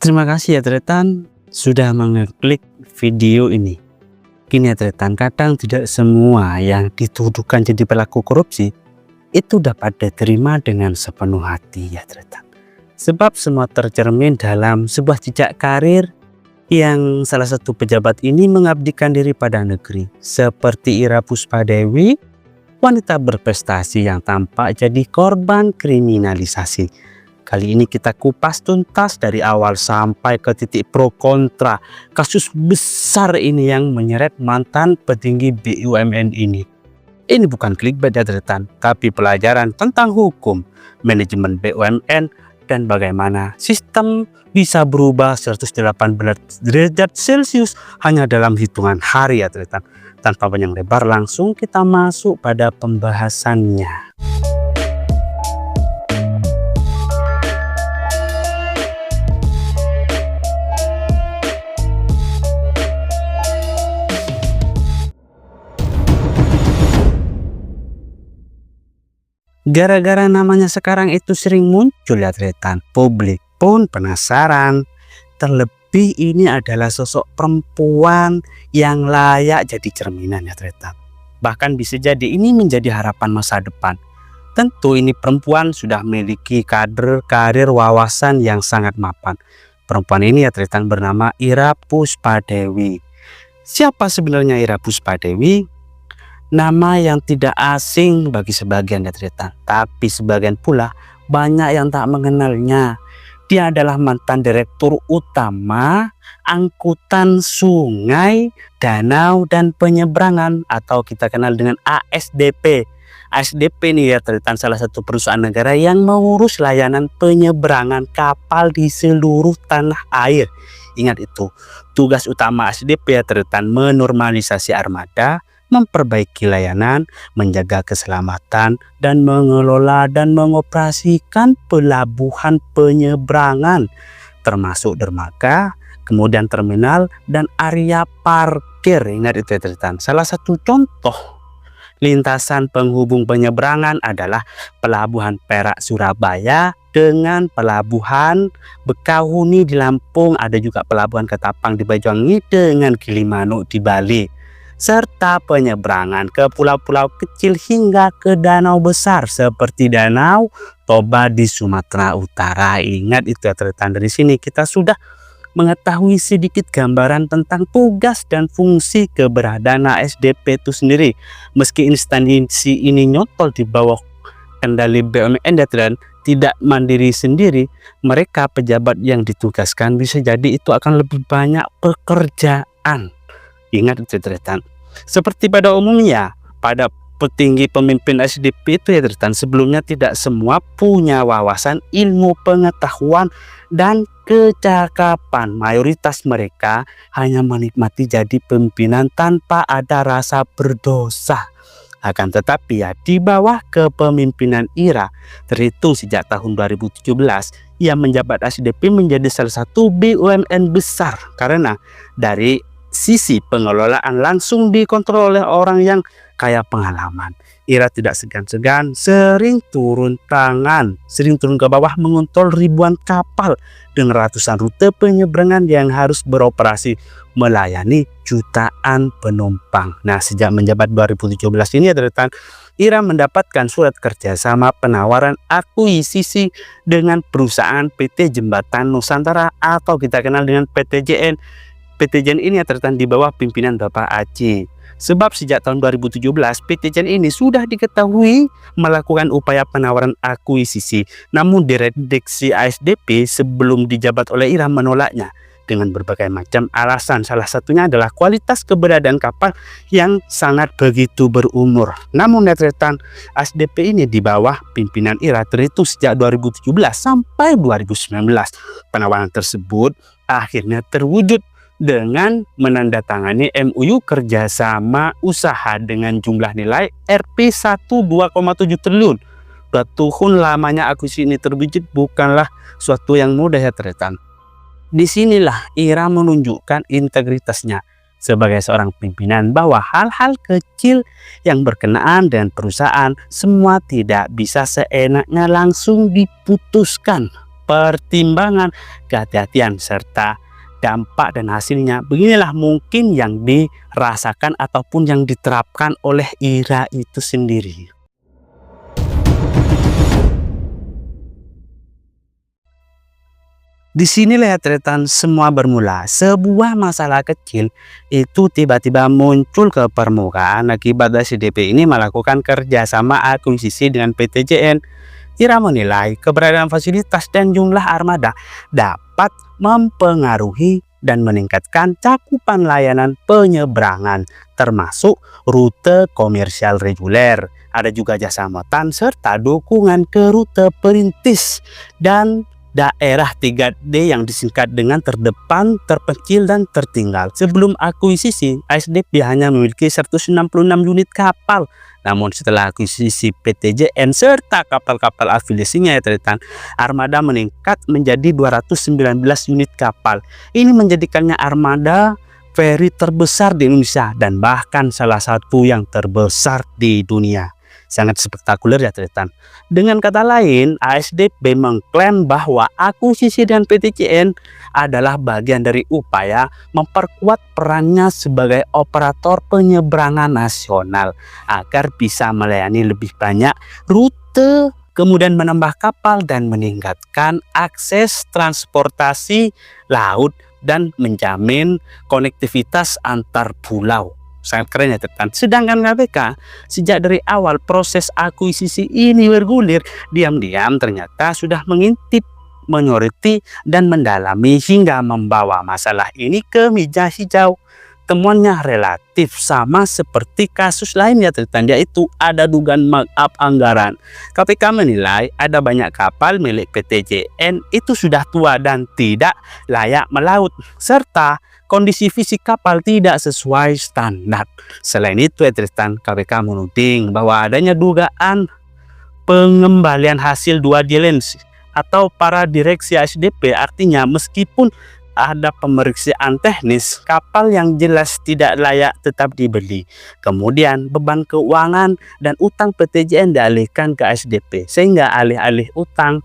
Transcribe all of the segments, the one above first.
Terima kasih ya Tretan sudah mengeklik video ini. Gini ya Tretan, kadang tidak semua yang dituduhkan jadi pelaku korupsi itu dapat diterima dengan sepenuh hati ya Tretan. Sebab semua tercermin dalam sebuah jejak karir yang salah satu pejabat ini mengabdikan diri pada negeri. Seperti Ira Puspadewi, wanita berprestasi yang tampak jadi korban kriminalisasi. Kali ini kita kupas tuntas dari awal sampai ke titik pro kontra kasus besar ini yang menyeret mantan petinggi BUMN ini. Ini bukan clickbait ya Tretan, tapi pelajaran tentang hukum, manajemen BUMN, dan bagaimana sistem bisa berubah 180 derajat Celcius hanya dalam hitungan hari ya Tretan. Tanpa panjang lebar, langsung kita masuk pada pembahasannya. Gara-gara namanya sekarang itu sering muncul ya Tretan, publik pun penasaran. Terlebih ini adalah sosok perempuan yang layak jadi cerminan ya Tretan. Bahkan bisa jadi ini menjadi harapan masa depan. Tentu ini perempuan sudah memiliki karir wawasan yang sangat mapan. Perempuan ini ya Tretan bernama Ira Puspadewi. Siapa sebenarnya Ira Puspadewi? Nama yang tidak asing bagi sebagian ya Tretan, tapi sebagian pula banyak yang tak mengenalnya. Dia adalah mantan direktur utama angkutan sungai, danau, dan penyeberangan atau kita kenal dengan ASDP. ASDP ini ya Tretan salah satu perusahaan negara yang mengurus layanan penyeberangan kapal di seluruh tanah air. Ingat itu, tugas utama ASDP ya Tretan menormalisasi armada, memperbaiki layanan, menjaga keselamatan, dan mengelola dan mengoperasikan pelabuhan penyeberangan termasuk dermaga, kemudian terminal, dan area parkir. Ingat itu ya Tretan. Salah satu contoh lintasan penghubung penyeberangan adalah Pelabuhan Perak Surabaya dengan Pelabuhan Bekahuni di Lampung, ada juga Pelabuhan Ketapang di Banyuwangi dengan Gilimanuk di Bali, serta penyeberangan ke pulau-pulau kecil hingga ke danau besar seperti Danau Toba di Sumatera Utara. Ingat itu ya Tretan, dari sini kita sudah mengetahui sedikit gambaran tentang tugas dan fungsi keberadaan ASDP itu sendiri. Meski instansi ini nyotol di bawah kendali BUMN dan tidak mandiri sendiri, mereka pejabat yang ditugaskan bisa jadi itu akan lebih banyak pekerjaan. Ingat itu Tretan. Seperti pada umumnya pada petinggi pemimpin ASDP itu ya Tretan, sebelumnya tidak semua punya wawasan, ilmu pengetahuan, dan kecakapan. Mayoritas mereka hanya menikmati jadi pimpinan tanpa ada rasa berdosa. Akan tetapi ya di bawah kepemimpinan Ira, terhitung sejak tahun 2017, ia menjabat ASDP menjadi salah satu BUMN besar karena dari sisi pengelolaan langsung dikontrol oleh orang yang kaya pengalaman. Ira tidak segan-segan, sering turun ke bawah mengontrol ribuan kapal dan ratusan rute penyeberangan yang harus beroperasi melayani jutaan penumpang. Nah, sejak menjabat 2017 ini ya Tretan, Ira mendapatkan surat kerjasama penawaran akuisisi dengan perusahaan PT Jembatan Nusantara atau kita kenal dengan PTJN. PTJN ini ya Tretan di bawah pimpinan Bapak Aceh. Sebab sejak tahun 2017 PTJN ini sudah diketahui melakukan upaya penawaran akuisisi. Namun direksi ASDP sebelum dijabat oleh Ira menolaknya dengan berbagai macam alasan. Salah satunya adalah kualitas keberadaan kapal yang sangat begitu berumur. Namun ya Tretan, ASDP ini di bawah pimpinan Ira terhitung sejak 2017 sampai 2019. Penawaran tersebut akhirnya terwujud dengan menandatangani MOU kerjasama usaha dengan jumlah nilai Rp1 2,7 triliun. 2 tahun lamanya akuisisi ini terwujud bukanlah suatu yang mudah ya Tretan. Disinilah Ira menunjukkan integritasnya sebagai seorang pimpinan bahwa hal-hal kecil yang berkenaan dengan perusahaan semua tidak bisa seenaknya langsung diputuskan. pertimbangan, kehati-hatian, serta dampak dan hasilnya. Beginilah mungkin yang dirasakan ataupun yang diterapkan oleh IRA itu sendiri. Di sini lihat retan semua bermula. Sebuah masalah kecil itu tiba-tiba muncul ke permukaan akibat SDP ini melakukan kerjasama akuisisi dengan PTJN. IRA menilai keberadaan fasilitas dan jumlah armada dapat mempengaruhi dan meningkatkan cakupan layanan penyeberangan, termasuk rute komersial reguler. Ada juga jasa motan serta dukungan ke rute perintis dan daerah 3D yang disingkat dengan terdepan, terpencil, dan tertinggal. Sebelum akuisisi, ASDP hanya memiliki 166 unit kapal. Namun setelah akuisisi PTJN serta kapal-kapal afiliasinya armada meningkat menjadi 219 unit kapal. Ini menjadikannya armada feri terbesar di Indonesia dan bahkan salah satu yang terbesar di dunia. Sangat spektakuler ya teman-teman. Dengan kata lain, ASDP mengklaim bahwa akuisisi dan PTJN adalah bagian dari upaya memperkuat perannya sebagai operator penyeberangan nasional agar bisa melayani lebih banyak rute, kemudian menambah kapal dan meningkatkan akses transportasi laut dan menjamin konektivitas antar pulau. Sangat keren ya teman. Sedangkan KPK sejak dari awal proses akuisisi ini bergulir, diam-diam ternyata sudah mengintip, menyoroti, dan mendalami hingga membawa masalah ini ke meja hijau. Temuannya relatif sama seperti kasus lainnya teman, yaitu ada dugaan markup anggaran. KPK menilai ada banyak kapal milik PTJN itu sudah tua dan tidak layak melaut, serta kondisi fisik kapal tidak sesuai standar. Selain itu KPK menuding bahwa adanya dugaan pengembalian hasil dua diligence atau para direksi ASDP. Artinya meskipun ada pemeriksaan teknis, kapal yang jelas tidak layak tetap dibeli. Kemudian beban keuangan dan utang PTJN dialihkan ke ASDP, sehingga alih-alih utang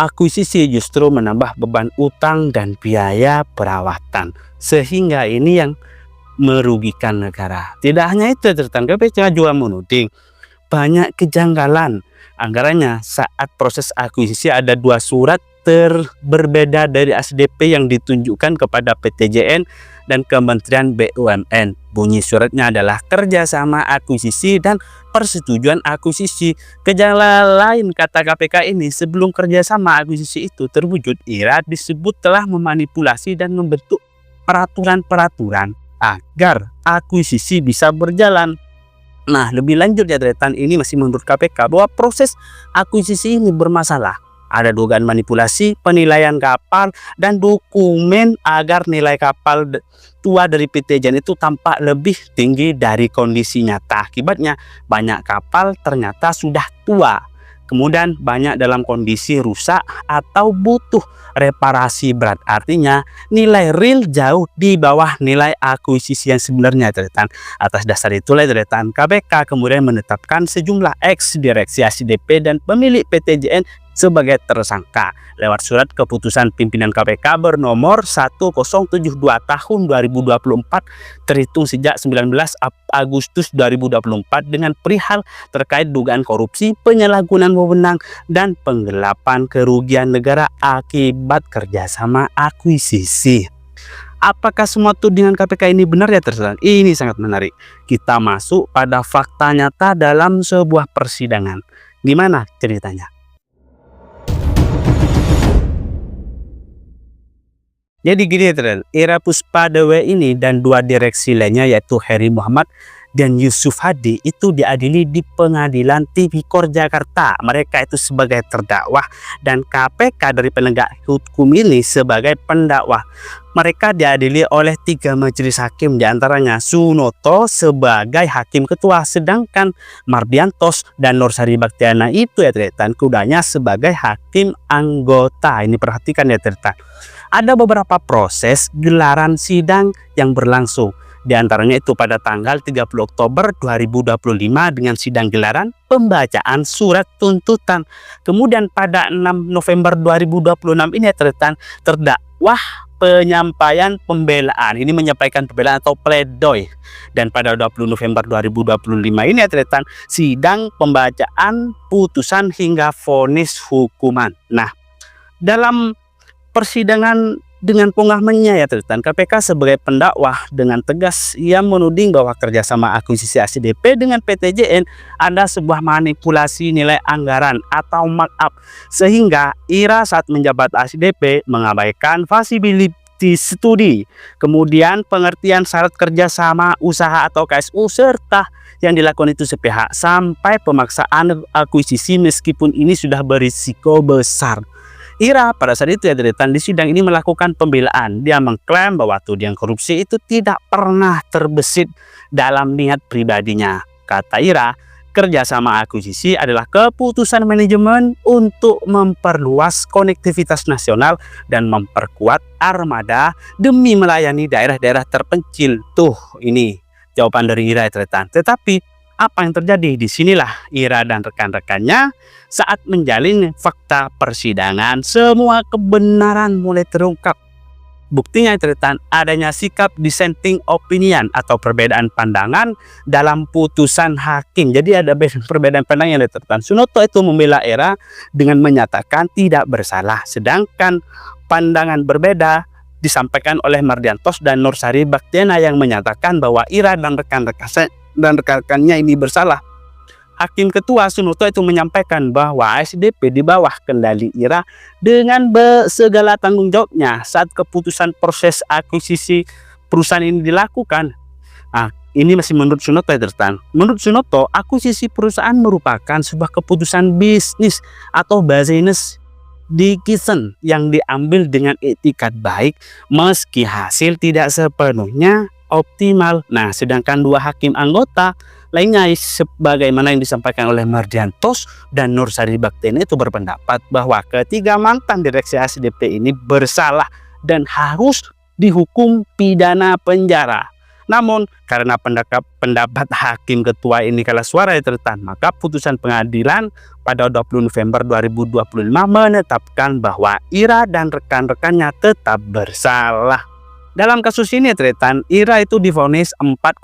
akuisisi justru menambah beban utang dan biaya perawatan, sehingga ini yang merugikan negara. Tidak hanya itu, KPK juga menuding banyak kejanggalan anggarannya saat proses akuisisi. Ada dua surat berbeda dari ASDP yang ditunjukkan kepada PTJN dan Kementerian BUMN. Bunyi suratnya adalah kerjasama akuisisi dan persetujuan akuisisi. Kejanggalan lain kata KPK ini, sebelum kerjasama akuisisi itu terwujud, IRA disebut telah memanipulasi dan membentuk peraturan-peraturan agar akuisisi bisa berjalan. Nah, lebih lanjut ya teman, ini masih menurut KPK bahwa proses akuisisi ini bermasalah. Ada dugaan manipulasi penilaian kapal dan dokumen agar nilai kapal tua dari PTJN itu tampak lebih tinggi dari kondisi nyata. Akibatnya banyak kapal ternyata sudah tua, kemudian banyak dalam kondisi rusak atau butuh reparasi berat. Artinya nilai real jauh di bawah nilai akuisisi yang sebenarnya teman. Atas dasar itulah teman, KPK kemudian menetapkan sejumlah ex direksi ASDP dan pemilik PTJN sebagai tersangka lewat surat keputusan pimpinan KPK bernomor 1072 tahun 2024 terhitung sejak 19 Agustus 2024 dengan perihal terkait dugaan korupsi, penyalahgunaan wewenang, dan penggelapan kerugian negara akibat kerjasama akuisisi. Apakah semua tudingan KPK ini benar ya teman? Ini sangat menarik. Kita masuk pada fakta nyata dalam sebuah persidangan. Gimana ceritanya? Jadi gini teman, Ira Puspadewa ini dan dua direksi lainnya yaitu Heri Muhammad dan Yusuf Hadi itu diadili di Pengadilan Tipikor Jakarta. Mereka itu sebagai terdakwa dan KPK dari penegak hukum ini sebagai pendakwa. Mereka diadili oleh 3 majelis hakim, diantaranya Sunoto sebagai hakim ketua, sedangkan Mardiantos dan Nursari Baktiana itu ya teman, kudanya sebagai hakim anggota. Ini perhatikan ya teman. Ada beberapa proses gelaran sidang yang berlangsung. Di antaranya itu pada tanggal 30 Oktober 2025 dengan sidang gelaran pembacaan surat tuntutan. Kemudian pada 6 November 2026 ini terdakwa penyampaian pembelaan. Ini menyampaikan pembelaan atau pledoi. Dan pada 20 November 2025 ini sidang pembacaan putusan hingga vonis hukuman. Nah, dalam persidangan dengan pengalamannya KPK sebagai pendakwa dengan tegas ia menuding bahwa kerjasama akuisisi ACDP dengan PTJN ada sebuah manipulasi nilai anggaran atau markup, sehingga IRA saat menjabat ACDP mengabaikan feasibility study, kemudian pengertian syarat kerjasama usaha atau KSU, serta yang dilakukan itu sepihak sampai pemaksaan akuisisi meskipun ini sudah berisiko besar. IRA pada saat itu di sidang ini melakukan pembelaan. Dia mengklaim bahwa tudingan korupsi itu tidak pernah terbesit dalam niat pribadinya. Kata IRA, kerjasama akuisisi adalah keputusan manajemen untuk memperluas konektivitas nasional dan memperkuat armada demi melayani daerah-daerah terpencil. Tuh, ini jawaban dari IRA Tetapi apa yang terjadi? Disinilah IRA dan rekan-rekannya saat menjalin fakta persidangan, semua kebenaran mulai terungkap. Buktinya adanya sikap dissenting opinion atau perbedaan pandangan dalam putusan hakim. Jadi ada perbedaan pandangan yang Sunoto itu membela IRA dengan menyatakan tidak bersalah, sedangkan pandangan berbeda disampaikan oleh Mardiantos dan Nursari Baktiana yang menyatakan bahwa IRA dan rekan-rekannya ini bersalah. Hakim Ketua Sunoto itu menyampaikan bahwa ACDP di bawah kendali IRA dengan segala tanggung jawabnya saat keputusan proses akuisisi perusahaan ini dilakukan. Nah, ini masih menurut Sunoto Menurut Sunoto, akuisisi perusahaan merupakan sebuah keputusan bisnis atau business decision yang diambil dengan etikat baik meski hasil tidak sepenuhnya optimal. Nah, sedangkan dua hakim anggota lainnya sebagaimana yang disampaikan oleh Mardiantos dan Nursari Baktiana itu berpendapat bahwa ketiga mantan direksi ACDP ini bersalah dan harus dihukum pidana penjara. Namun karena pendapat hakim ketua ini kalah suara maka putusan pengadilan pada 20 November 2025 menetapkan bahwa IRA dan rekan-rekannya tetap bersalah. Dalam kasus ini IRA itu divonis 4,5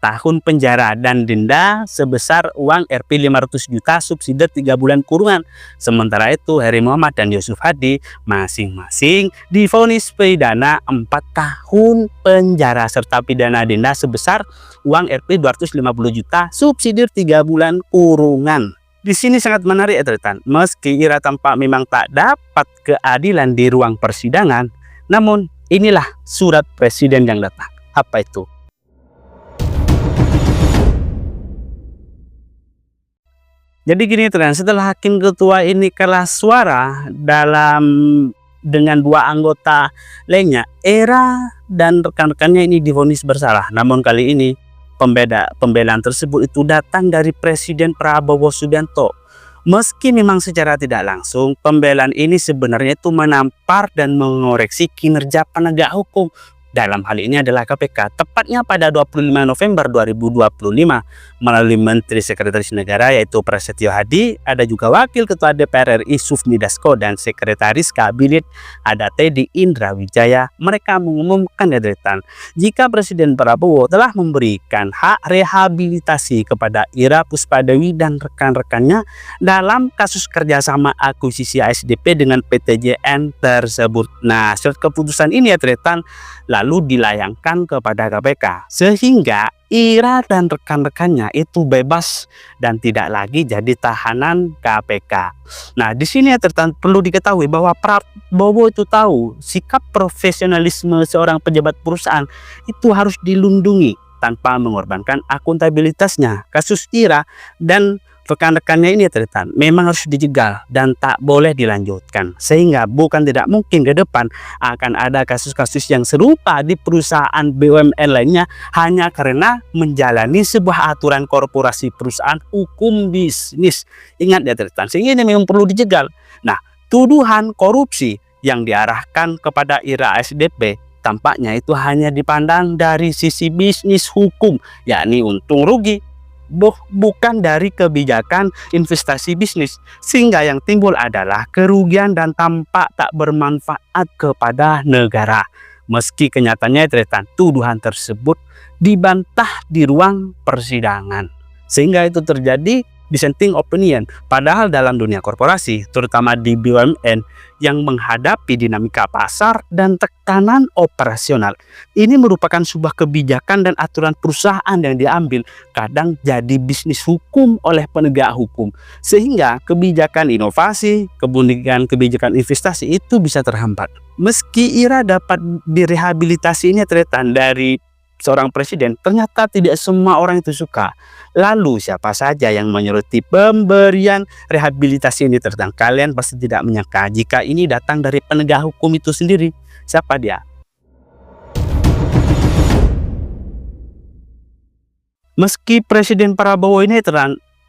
tahun penjara dan denda sebesar uang Rp 500 juta subsidi 3 bulan kurungan. Sementara itu Heri Muhammad dan Yusuf Hadi masing-masing divonis pidana 4 tahun penjara serta pidana denda sebesar uang Rp 250 juta subsidi 3 bulan kurungan. Di sini sangat menarik meski IRA tampak memang tak dapat keadilan di ruang persidangan, namun inilah surat presiden yang datang. Apa itu? Jadi gini setelah hakim ketua ini kalah suara dengan dua anggota lainnya, IRA dan rekan-rekannya ini divonis bersalah. Namun kali ini pembelaan tersebut itu datang dari Presiden Prabowo Subianto. Meski memang secara tidak langsung, pembelaan ini sebenarnya itu menampar dan mengoreksi kinerja penegak hukum. Dalam hal ini adalah KPK, tepatnya pada 25 November 2025 melalui Menteri Sekretaris Negara yaitu Prasetyo Hadi, ada juga Wakil Ketua DPR RI Sufmi Dasko dan Sekretaris Kabinet ada Teddy Indra Wijaya. Mereka mengumumkan jika Presiden Prabowo telah memberikan hak rehabilitasi kepada Ira Puspadewi dan rekan-rekannya dalam kasus kerjasama akuisisi ASDP dengan PTJN tersebut. Nah, surat keputusan ini lalu dilayangkan kepada KPK sehingga Ira dan rekan-rekannya itu bebas dan tidak lagi jadi tahanan KPK. Nah, di sini perlu diketahui bahwa Prabowo itu tahu sikap profesionalisme seorang pejabat perusahaan itu harus dilindungi tanpa mengorbankan akuntabilitasnya. Kasus Ira dan rekan-rekannya ini memang harus dijegal dan tak boleh dilanjutkan, sehingga bukan tidak mungkin ke depan akan ada kasus-kasus yang serupa di perusahaan BUMN lainnya hanya karena menjalani sebuah aturan korporasi perusahaan hukum bisnis. Ingat sehingga ini memang perlu dijegal. Nah, tuduhan korupsi yang diarahkan kepada IRA ASDP tampaknya itu hanya dipandang dari sisi bisnis hukum, yakni untung rugi, bukan dari kebijakan investasi bisnis, sehingga yang timbul adalah kerugian dan tampak tak bermanfaat kepada negara. Meski kenyataannya tuduhan tersebut dibantah di ruang persidangan, sehingga itu terjadi dissenting opinion. Padahal dalam dunia korporasi, terutama di BUMN yang menghadapi dinamika pasar dan tekanan operasional, ini merupakan sebuah kebijakan dan aturan perusahaan yang diambil kadang jadi bisnis hukum oleh penegak hukum, sehingga kebijakan inovasi, kebijakan investasi itu bisa terhambat. Meski IRA dapat direhabilitasi ini dari seorang presiden, ternyata tidak semua orang itu suka. Lalu siapa saja yang menyeruti pemberian rehabilitasi ini kalian pasti tidak menyangka jika ini datang dari penegak hukum itu sendiri. Siapa dia? Meski Presiden Prabowo ini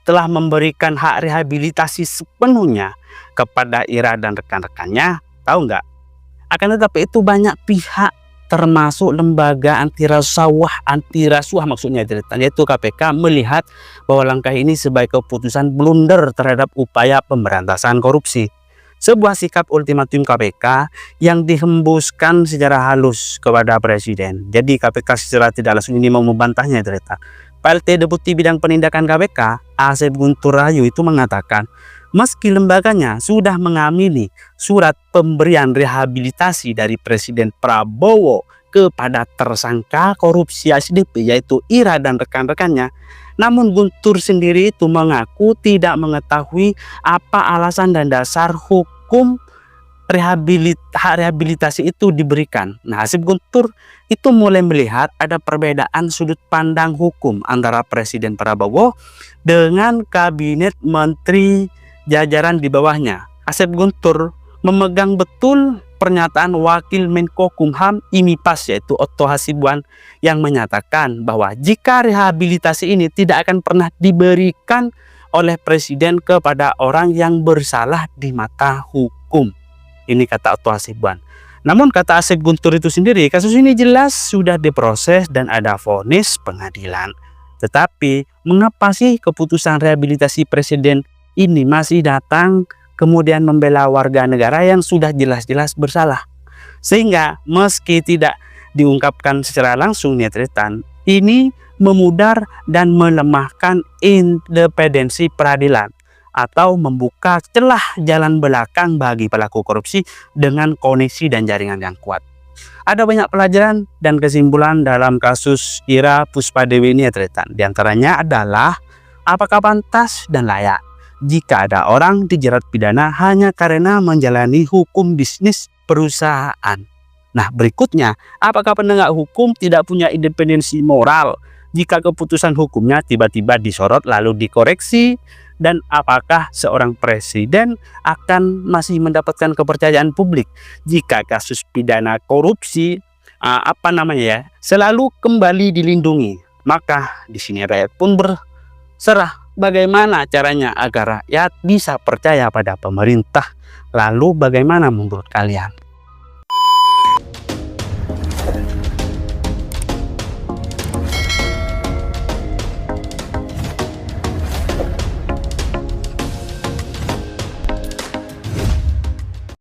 telah memberikan hak rehabilitasi sepenuhnya kepada IRA dan rekan-rekannya, tahu nggak? Akan tetapi itu banyak pihak, termasuk lembaga anti rasuah maksudnya, yaitu KPK, melihat bahwa langkah ini sebagai keputusan blunder terhadap upaya pemberantasan korupsi. Sebuah sikap ultimatum KPK yang dihembuskan secara halus kepada Presiden. Jadi KPK secara tidak langsung ini mau membantahnya. PLT Deputi Bidang Penindakan KPK, Asep Guntur Raharjo, itu mengatakan, meski lembaganya sudah mengamini surat pemberian rehabilitasi dari Presiden Prabowo kepada tersangka korupsi SDP yaitu IRA dan rekan-rekannya, namun Guntur sendiri itu mengaku tidak mengetahui apa alasan dan dasar hukum hak rehabilitasi itu diberikan. Nah, Asep Guntur itu mulai melihat ada perbedaan sudut pandang hukum antara Presiden Prabowo dengan kabinet menteri jajaran di bawahnya. Asep Guntur memegang betul pernyataan Wakil Menko Kumham IMIPAS yaitu Otto Hasibuan yang menyatakan bahwa jika rehabilitasi ini tidak akan pernah diberikan oleh Presiden kepada orang yang bersalah di mata hukum. Ini kata Otto Hasibuan. Namun kata Asep Guntur itu sendiri, kasus ini jelas sudah diproses dan ada vonis pengadilan. Tetapi mengapa sih keputusan rehabilitasi Presiden ini masih datang kemudian membela warga negara yang sudah jelas-jelas bersalah? Sehingga meski tidak diungkapkan secara langsung ini memudar dan melemahkan independensi peradilan atau membuka celah jalan belakang bagi pelaku korupsi dengan koneksi dan jaringan yang kuat. Ada banyak pelajaran dan kesimpulan dalam kasus IRA Puspadewi ini Di antaranya adalah apakah pantas dan layak jika ada orang dijerat pidana hanya karena menjalani hukum bisnis perusahaan. Nah, berikutnya, apakah penegak hukum tidak punya independensi moral jika keputusan hukumnya tiba-tiba disorot lalu dikoreksi? Dan apakah seorang presiden akan masih mendapatkan kepercayaan publik jika kasus pidana korupsi selalu kembali dilindungi? Maka di sini rakyat pun berserah bagaimana caranya agar rakyat bisa percaya pada pemerintah. Lalu bagaimana menurut kalian?